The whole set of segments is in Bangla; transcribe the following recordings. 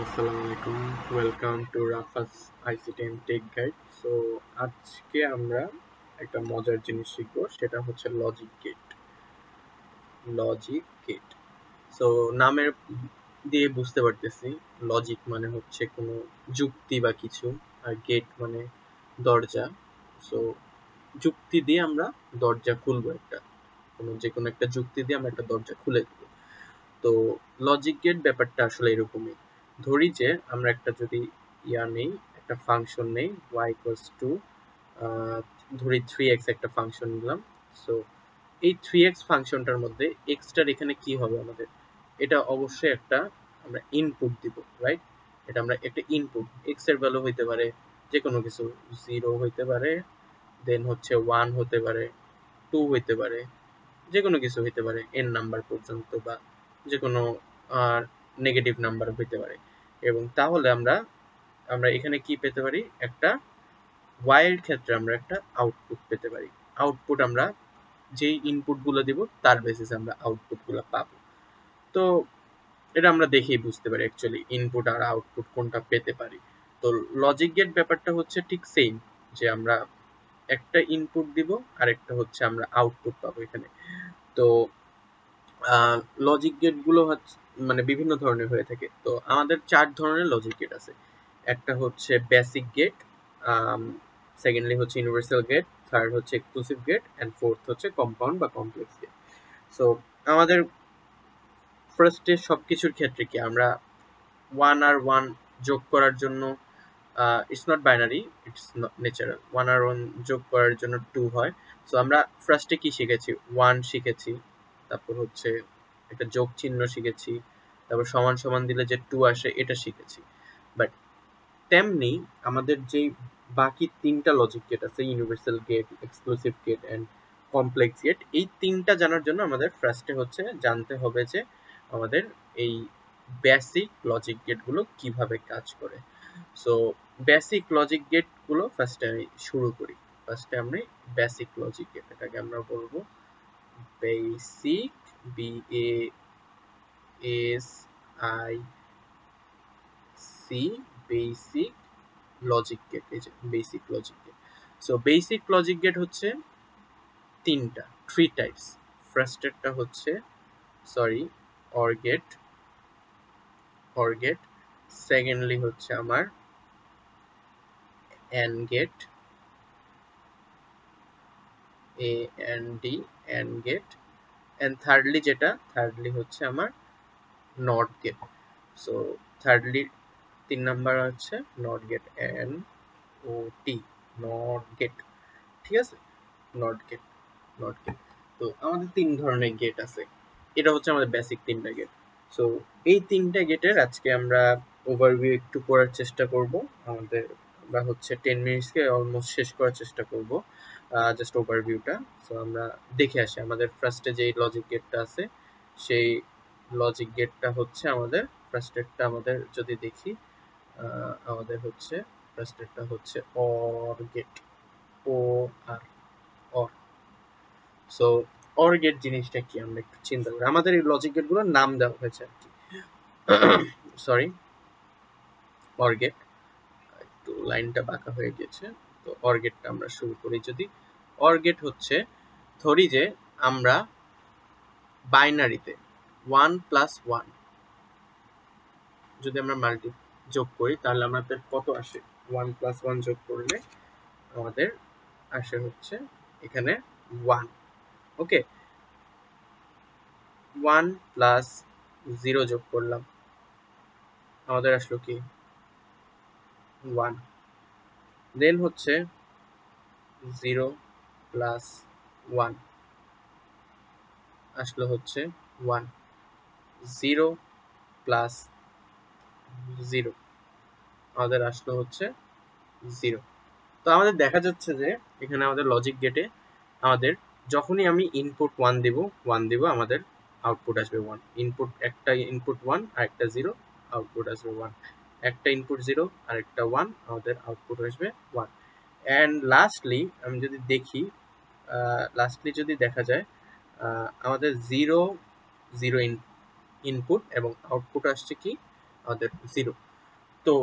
আসসালামু আলাইকুম। Welcome to Rafas ICT and tech guide. So আজকে আমরা একটা মজার জিনিস শিখবো, সেটা হচ্ছে logic gate. Logic gate, so নামের দিয়ে বুঝতে পারতেছি লজিক মানে হচ্ছে কোনো যুক্তি বা কিছু, আর গেট মানে দরজা। সো যুক্তি দিয়ে আমরা দরজা খুলবো, যে কোনো একটা যুক্তি দিয়ে আমরা একটা দরজা খুলে দেবো। তো লজিক গেট ব্যাপারটা আসলে এরকমই। ধরি যে আমরা একটা যদি নেই, একটা ফাংশন নেই y ইকুয়ালস টু, ধরি 3x একটা ফাংশন নিলাম। সো এই 3x ফাংশনটার মধ্যে এক্সটার এখানে কি হবে আমাদের, এটা অবশ্যই একটা আমরা ইনপুট দিব, রাইট? এটা আমরা একটা ইনপুট, এক্স এর ভ্যালু হইতে পারে যে কোনো কিছু, 0 হইতে পারে, দেন হচ্ছে 1 হতে পারে, 2 হইতে পারে, যে কোনো কিছু হইতে পারে এন নাম্বার পর্যন্ত, বা যে কোনো নেগেটিভ নাম্বার হইতে পারে। এবং তাহলে আমরা আমরা এখানে কি পেতে পারি, একটা y এর ক্ষেত্রে আমরা একটা আউটপুট পেতে পারি। আউটপুট আমরা যেই ইনপুটগুলো দিব তার বেসিসে আমরা আউটপুটগুলো পাবো। তো এটা আমরা দেখেই বুঝতে পারি অ্যাকচুয়ালি ইনপুট আর আউটপুট কোনটা পেতে পারি। তো লজিক গেট ব্যাপারটা হচ্ছে ঠিক সেম, যে আমরা একটা ইনপুট দিব আর একটা হচ্ছে আমরা আউটপুট পাবো এখানে। তো লজিক গেটগুলো হচ্ছে মানে বিভিন্ন ধরনের হয়ে থাকে। তো আমাদের 4 ধরনের লজিক গেট আছে। একটা হচ্ছে বেসিক গেট, সেকেন্ডলি হচ্ছে ইউনিভার্সাল গেট, থার্ড হচ্ছে এক্সক্লুসিভ গেট, অ্যান্ড ফোর্থ হচ্ছে কম্পাউন্ড বা কমপ্লেক্স গেট। সো আমাদের ফার্স্টে সবকিছুর ক্ষেত্রে কি আমরা 1 আর 1 যোগ করার জন্য, it's not binary, it's natural. 1 আর 1 যোগ করার জন্য 2 হয়। সো আমরা ফার্স্টে কি শিখেছি, 1 শিখেছি, তারপর হচ্ছে একটা যোগ চিহ্ন শিখেছি, তারপর সমান সমান দিলে যে 2 আসে এটা শিখেছি। বাট তেমনি আমাদের যে বাকি 3টা লজিক গেট আছে, universal gate, exclusive gate and complex gate, এই 3টা জানার জন্য আমাদের ফার্স্টে হচ্ছে জানতে হবে যে আমাদের এই বেসিক লজিক গেটগুলো কিভাবে কাজ করে। সো বেসিক লজিক গেটগুলো ফার্স্টে আমি শুরু করি। ফার্স্টে আমরা বেসিক লজিক গেট, এটাকে আমরা বলবো basic, B A S I C, basic logic gate. এই যে basic logic gate. So basic logic gate হচ্ছে 3টা, 3 টাইপস। ফার্স্টেরটা হচ্ছে অর গেট, সেকেন্ডলি হচ্ছে আমার and gate, A N D, and gate, and thirdly হচ্ছে আমার not gate. So thirdly 3 number হচ্ছে not gate, N O T, not gate. ঠিক আছে, নট গেট, নট গেট। তো আমাদের 3 ধরনের গেট আছে। এটা হচ্ছে আমাদের বেসিক 3টা গেট। সো এই 3টা গেটের আজকে আমরা ওভারভিউ একটু করার চেষ্টা করব। আমরা হচ্ছে 10 মিনিটসকে অলমোস্ট শেষ করার চেষ্টা করব, জাস্ট ওভারভিউটা। সো আমরা দেখে আসি আমাদের ফার্স্টে যেই লজিক গেটটা আছে, সেই লজিক গেটটা হচ্ছে আমাদের ফার্স্টেরটা। আমাদের যদি দেখি, আমাদের হচ্ছে ফার্স্টেরটা হচ্ছে OR gate, O R, OR. So OR gate জিনিসটা কি আমরা একটু চিন্তা করি। আমাদের এই লজিক গেটগুলোর নাম দেওয়া হয়েছে আর কি। সরি, অর গেট, একটু লাইনটা বাঁকা হয়ে গেছে। তো অর গেটটা আমরা শুরু করি। যদি অর গেট হচ্ছে, ধরি যে আমরা বাইনারিতে 1+1 যদি আমরা যোগ করি, তাহলে আমাদের কত আসে? 1+1 যোগ করলে আমাদের আসে হচ্ছে এখানে 1। ওকে, 1+0 যোগ করলাম, আমাদের আসলো কি 1। দেন হচ্ছে 0+1 আসলো হচ্ছে 1। 0+0 আমাদের আসলো হচ্ছে 0। তো আমাদের দেখা যাচ্ছে যে এখানে আমাদের লজিক গেটে আমাদের যখনই আমি ইনপুট 1 দিব, আমাদের আউটপুট আসবে 1। একটা ইনপুট 1 আর একটা 0, আউটপুট আসবে 1। একটা ইনপুট 0 আর একটা 1, আমাদের আউটপুট আসবে 1। অ্যান্ড আমি যদি দেখি, যদি দেখা যায়, আমাদের 0 ইনপুট এবং আউটপুট আসছে কি আমাদের 0। তো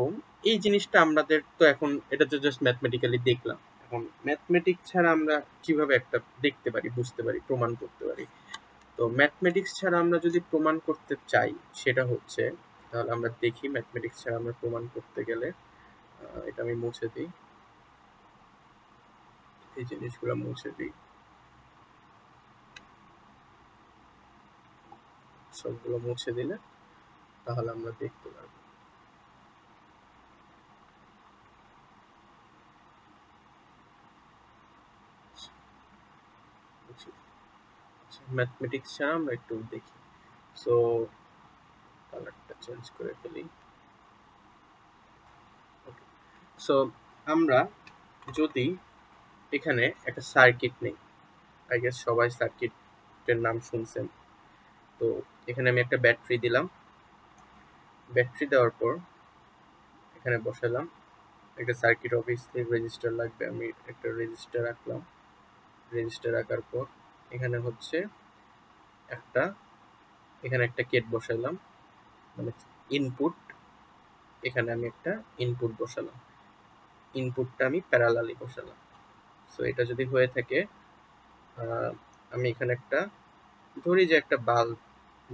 এই জিনিসটা আমাদের তো এখন এটা তো জাস্ট ম্যাথমেটিক্যালি দেখলাম। এখন ম্যাথমেটিক্স ছাড়া আমরা কিভাবে একটা দেখতে পারি, বুঝতে পারি, প্রমাণ করতে পারি? তো ম্যাথমেটিক্স ছাড়া আমরা যদি প্রমাণ করতে চাই, সেটা হচ্ছে, তাহলে আমরা দেখি ম্যাথমেটিক্স ছাড়া আমরা প্রমাণ করতে গেলে, এটা আমি মুছে দিই, এই জিনিসগুলো মুছে দিই, সবগুলো মুছে দিলে তাহলে আমরা দেখতে পারবো। ম্যাথমেটিক্স ছাড়া আমরা একটু দেখি। সো কালারটা চেঞ্জ করে ফেলি। ওকে, সো আমরা যদি এখানে একটা সার্কিট নেই, আই গেস সবাই সার্কিটের নাম শুনছেন। তো এখানে আমি একটা ব্যাটারি দিলাম, ব্যাটারি দেওয়ার পর এখানে বসালাম একটা সার্কিট, অবভিয়াসলি রেজিস্টার লাগবে, আমি একটা রেজিস্টার রাখলাম। রেজিস্টার রাখার পর এখানে হচ্ছে একটা, এখানে একটা গেট বসালাম, মানে ইনপুট, এখানে আমি একটা ইনপুট বসালাম, ইনপুটটা আমি প্যারালালি বসালাম। সো এটা যদি হয়ে থাকে, আমি এখানে একটা, ধরি যে একটা বাল্ব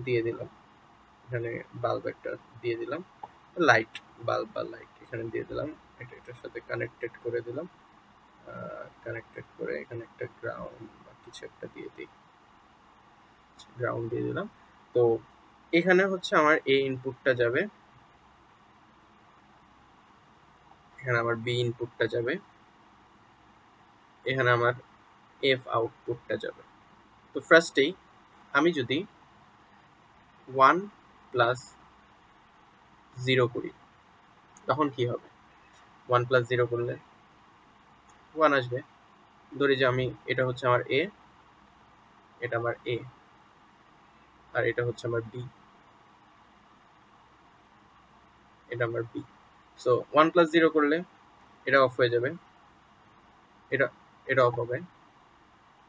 দিয়ে দিলাম, এখানে বাল্ব একটা দিয়ে দিলাম, লাইট, বাল্ব বা লাইট এখানে দিয়ে দিলাম, এটা এটার সাথে কানেক্টেড করে দিলাম, কানেক্টেড করে এখানে একটা গ্রাউন্ড বা কিছু একটা দিয়ে দিই, গ্রাউন্ড দিয়ে দিলাম। তো এখানে হচ্ছে আমার এ ইনপুটটা যাবে, এখানে আমার বি ইনপুটটা যাবে, এখানে আমার এফ আউটপুটটা যাবে। তো ফার্স্টেই আমি যদি 1+0 করি, তখন কি হবে? 1+0 করলে 1 আসবে। ধরি যে আমি, এটা হচ্ছে আমার এ, এটা আমার এ, আর এটা হচ্ছে আমার বি, এটা আমার বি। সো 1+0 করলে এটা অফ হয়ে যাবে, এটা এটা অফ হবে,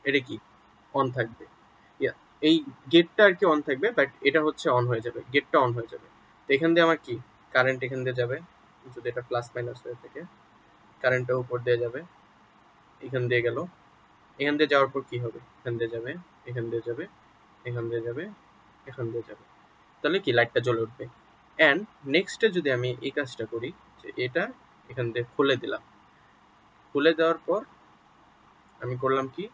এটা কি অন থাকবে। এই গেটটা আর কি অন থাকবে, বাট এটা হচ্ছে অন হয়ে যাবে, গেটটা অন হয়ে যাবে। তো এখান দিয়ে আমার কি কারেন্ট এখান দিয়ে যাবে, যদি এটা প্লাস মাইনাস হয়ে থাকে, কারেন্টটা উপর দিয়ে যাবে, এখান দিয়ে গেল, এখান দিয়ে যাওয়ার পর কি হবে, এখান দিয়ে যাবে, এখান দিয়ে যাবে, এখান দিয়ে যাবে, এখান দিয়ে যাবে, তাহলে কি লাইটটা জ্বলে উঠবে। অ্যান্ড নেক্সটে যদি আমি এই কাজটা করি, যে এটা এখান দিয়ে খুলে দিলাম, খুলে দেওয়ার পর আমি করলাম কি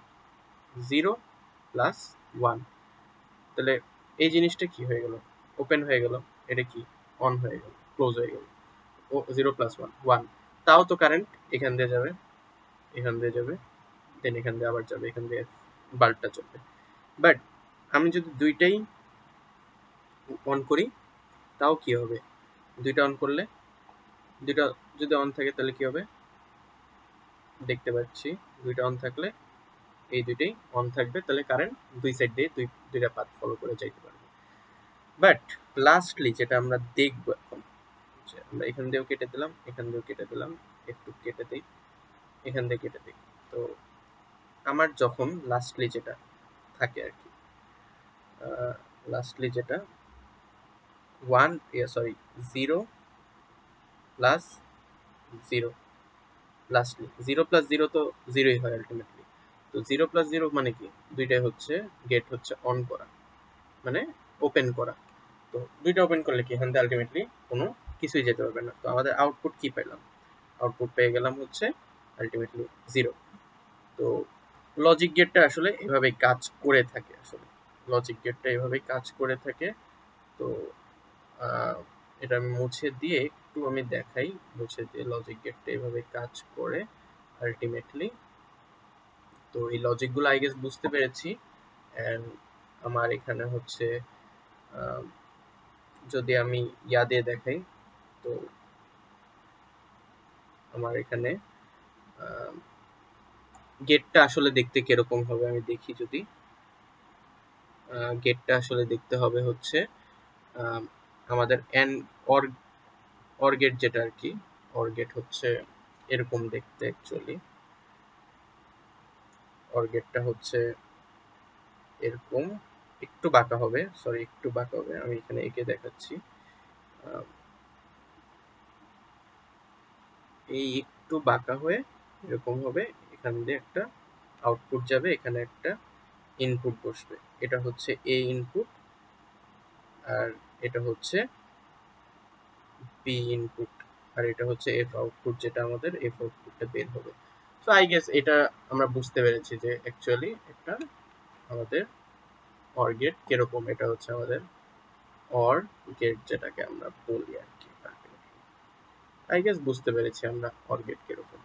0+1, তাহলে এই জিনিসটা কি হয়ে গেল, ওপেন হয়ে গেল, এটা কি অন হয়ে গেল, ক্লোজ হয়ে গেল। ও 0+1 তাও তো কারেন্ট এখান দিয়ে যাবে, এখান দিয়ে যাবে, দেন এখান দিয়ে আবার যাবে, এখান দিয়ে বাল্বটা চলবে। বাট আমি যদি দুইটাই অন করি, তাও কি হবে, দুইটা অন করলে, দুইটা যদি অন থাকে তাহলে কি হবে, দেখতে পাচ্ছি দুইটা অন থাকলে এই দুইটাই অন থাকবে, তাহলে কারেন্ট দুই সাইড দিয়ে দুইটা পাথ ফলো করে যাইতে পারবে। বাট লাস্টলি যেটা আমরা দেখবো এখন, আমরা এখান দিয়েও কেটে দিলাম, এখান দিয়েও কেটে দিলাম, একটু কেটে দিই, এখান দিয়ে কেটে দিই। তো আমার যখন লাস্টলি যেটা থাকে আর কি, লাস্টলি যেটা 0+0, লাস্টলি 0+0 তো 0ই হয় আলটিমেটলি। তো 0+0 মানে কি, দুইটাই হচ্ছে গেট হচ্ছে অন করা, মানে ওপেন করা। তো দুইটা ওপেন করলে কি এখান থেকে আলটিমেটলি কোনো কিছুই যেতে পারবে না। তো আমাদের আউটপুট কি পেলাম, আউটপুট পেয়ে গেলাম হচ্ছে আলটিমেটলি 0। তো লজিক গেটটা আসলে এভাবেই কাজ করে থাকে, আসলে লজিক গেটটা এভাবেই কাজ করে থাকে। তো এটা আমি মুছে দিয়ে একটু আমি দেখাই, মুছে দিয়ে লজিক গেটটা এভাবে কাজ করে আলটিমেটলি। তো এই লজিকগুলো আই গেস বুঝতে পেরেছি। অ্যান্ড আমার এখানে হচ্ছে যদি আমি ইয়া দিয়ে দেখাই, তো আমার এখানে গেটটা আসলে দেখতে কিরকম হবে আমি দেখি। যদি গেটটা আসলে দেখতে হবে হচ্ছে আমাদের এন অর অর গেট যেটা আর কি, অর গেট হচ্ছে এরকম দেখতে অ্যাকচুয়ালি। অর গেটটা হচ্ছে এরকম, একটু বাঁকা হবে, সরি একটু বাঁকা হবে, আমি এখানে এঁকে দেখাচ্ছি। এই একটু বাঁকা হয়ে এরকম হবে, এখান দিয়ে একটা আউটপুট যাবে, এখানে একটা ইনপুট বসবে। এটা হচ্ছে এ ইনপুট, আর এটা হচ্ছে বি ইনপুট, আর এটা হচ্ছে এফ আউটপুট, যেটা আমাদের এফ আউটপুটটা বের হবে। সো আই গেস এটা আমরা বুঝতে পেরেছি যে অ্যাকচুয়ালি একটা আমাদের অর গেট কিরকম। এটা হচ্ছে আমাদের অর গেট, যেটাকে আমরা বলি আর কি। আই গেস বুঝতে পেরেছি আমরা অর গেট কিরকম।